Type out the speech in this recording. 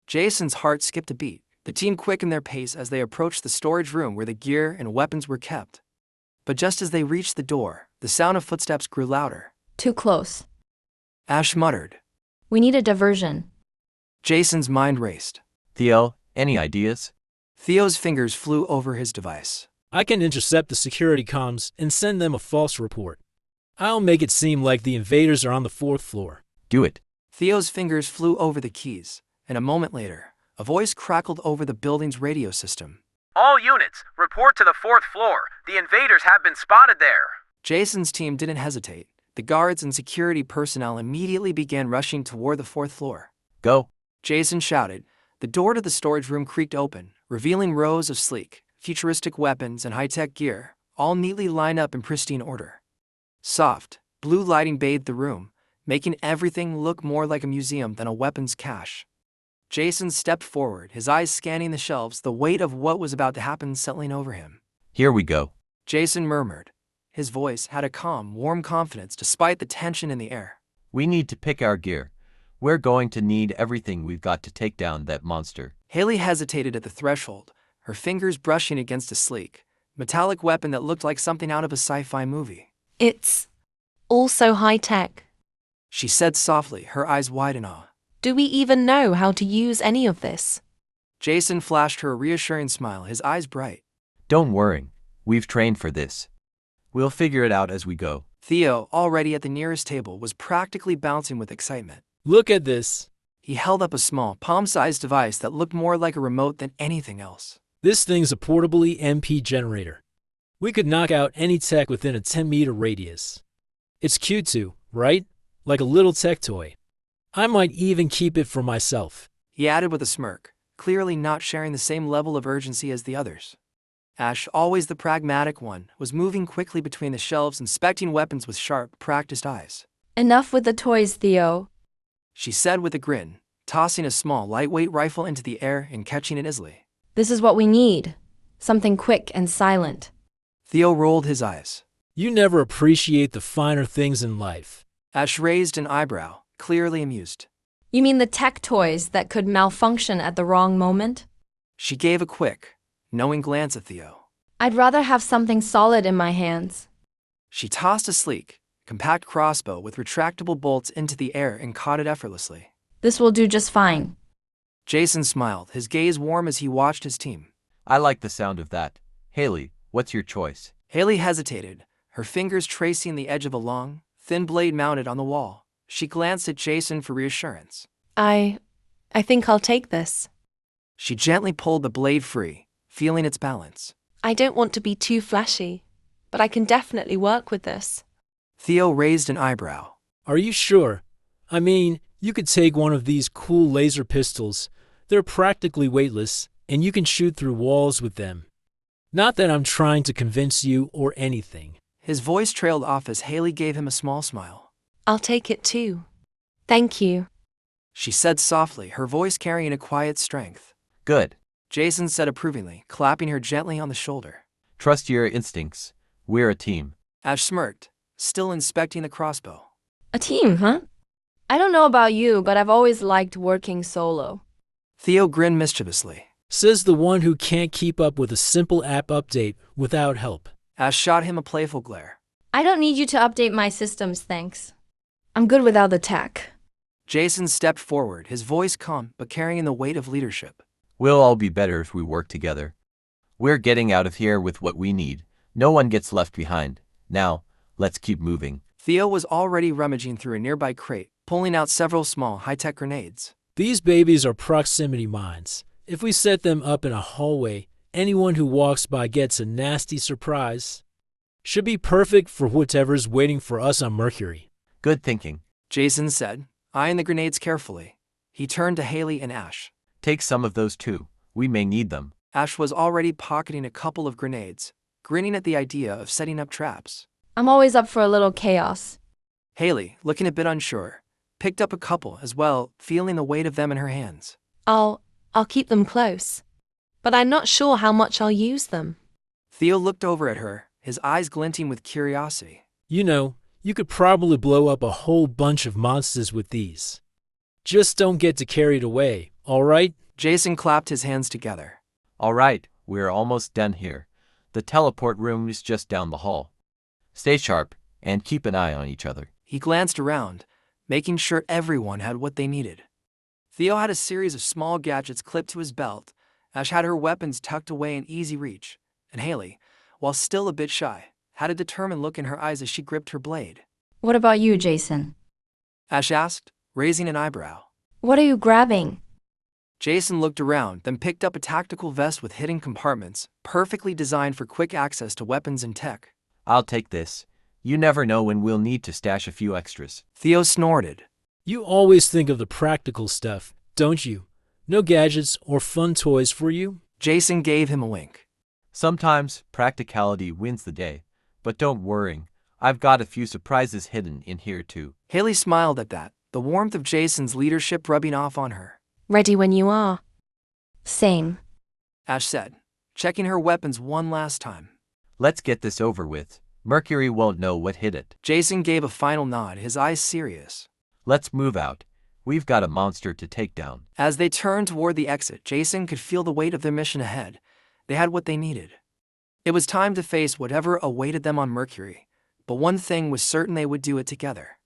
Jason's heart skipped a beat. The team quickened their pace as they approached the storage room where the gear and weapons were kept. But just as they reached the door, the sound of footsteps grew louder. Too close. Ash muttered. We need a diversion. Jason's mind raced. Theo, any ideas? Theo's fingers flew over his device. I can intercept the security comms and send them a false report. I'll make it seem like the invaders are on the 4th floor. Do it. Theo's fingers flew over the keys, and a moment later, a voice crackled over the building's radio system. All units, report to the 4th floor. The invaders have been spotted there. Jason's team didn't hesitate. The guards and security personnel immediately began rushing toward the 4th floor. Go. Jason shouted. The door to the storage room creaked open, revealing rows of sleek, futuristic weapons and high-tech gear, all neatly lined up in pristine order. Soft, blue lighting bathed the room, making everything look more like a museum than a weapons cache. Jason stepped forward, his eyes scanning the shelves, the weight of what was about to happen settling over him. Here we go. Jason murmured. His voice had a calm, warm confidence despite the tension in the air. We need to pick our gear. We're going to need everything we've got to take down that monster. Haley hesitated at the threshold, her fingers brushing against a sleek, metallic weapon that looked like something out of a sci-fi movie. It's all so high-tech. She said softly, her eyes wide in awe. Do we even know how to use any of this? Jason flashed her a reassuring smile, his eyes bright. Don't worry. We've trained for this. We'll figure it out as we go. Theo, already at the nearest table, was practically bouncing with excitement. Look at this. He held up a small, palm-sized device that looked more like a remote than anything else. This thing's a portable EMP generator. We could knock out any tech within a 10-meter radius. It's cute too, right? Like a little tech toy. I might even keep it for myself. He added with a smirk, clearly not sharing the same level of urgency as the others. Ash, always the pragmatic one, was moving quickly between the shelves, inspecting weapons with sharp, practiced eyes. Enough with the toys, Theo. She said with a grin, tossing a small, lightweight rifle into the air and catching it easily. This is what we need. Something quick and silent. Theo rolled his eyes. You never appreciate the finer things in life. Ash raised an eyebrow, clearly amused. You mean the tech toys that could malfunction at the wrong moment? She gave a quick, knowing glance at Theo. I'd rather have something solid in my hands. She tossed a sleek, compact crossbow with retractable bolts into the air and caught it effortlessly. This will do just fine. Jason smiled, his gaze warm as he watched his team. I like the sound of that. Haley, what's your choice? Haley hesitated, her fingers tracing the edge of a long, thin blade mounted on the wall. She glanced at Jason for reassurance. I think I'll take this. She gently pulled the blade free, feeling its balance. I don't want to be too flashy, but I can definitely work with this. Theo raised an eyebrow. Are you sure? I mean, you could take one of these cool laser pistols. They're practically weightless, and you can shoot through walls with them. Not that I'm trying to convince you or anything. His voice trailed off as Haley gave him a small smile. I'll take it too. Thank you. She said softly, her voice carrying a quiet strength. Good. Jason said approvingly, clapping her gently on the shoulder. Trust your instincts. We're a team. Ash smirked, still inspecting the crossbow. A team, huh? I don't know about you, but I've always liked working solo. Theo grinned mischievously. Says the one who can't keep up with a simple app update without help. Ash shot him a playful glare. I don't need you to update my systems, thanks. I'm good without the tech. Jason stepped forward, his voice calm but carrying the weight of leadership. We'll all be better if we work together. We're getting out of here with what we need. No one gets left behind. Now, let's keep moving. Theo was already rummaging through a nearby crate, pulling out several small, high-tech grenades. These babies are proximity mines. If we set them up in a hallway, anyone who walks by gets a nasty surprise. Should be perfect for whatever's waiting for us on Mercury. Good thinking. Jason said, eyeing the grenades carefully. He turned to Haley and Ash. Take some of those too. We may need them. Ash was already pocketing a couple of grenades, grinning at the idea of setting up traps. I'm always up for a little chaos. Haley, looking a bit unsure, picked up a couple as well, feeling the weight of them in her hands. I'll keep them close. But I'm not sure how much I'll use them. Theo looked over at her, his eyes glinting with curiosity. You know, you could probably blow up a whole bunch of monsters with these. Just don't get too carried away, All right? Jason clapped his hands together. All right, we're almost done here. The teleport room is just down the hall. Stay sharp and keep an eye on each other. He glanced around, making sure everyone had what they needed. Theo had a series of small gadgets clipped to his belt. Ash had her weapons tucked away in easy reach, and Haley, while still a bit shy, had a determined look in her eyes as she gripped her blade. What about you, Jason? Ash asked, raising an eyebrow. What are you grabbing? Jason looked around, then picked up a tactical vest with hidden compartments, perfectly designed for quick access to weapons and tech. I'll take this. You never know when we'll need to stash a few extras. Theo snorted. You always think of the practical stuff, don't you? No gadgets or fun toys for you? Jason gave him a wink. Sometimes practicality wins the day, but don't worry. I've got a few surprises hidden in here too. Haley smiled at that, the warmth of Jason's leadership rubbing off on her. Ready when you are. Same. Ash said, checking her weapons one last time. Let's get this over with. Mercury won't know what hit it. Jason gave a final nod, his eyes serious. Let's move out. We've got a monster to take down. As they turned toward the exit, Jason could feel the weight of their mission ahead. They had what they needed. It was time to face whatever awaited them on Mercury, but one thing was certain: they would do it together.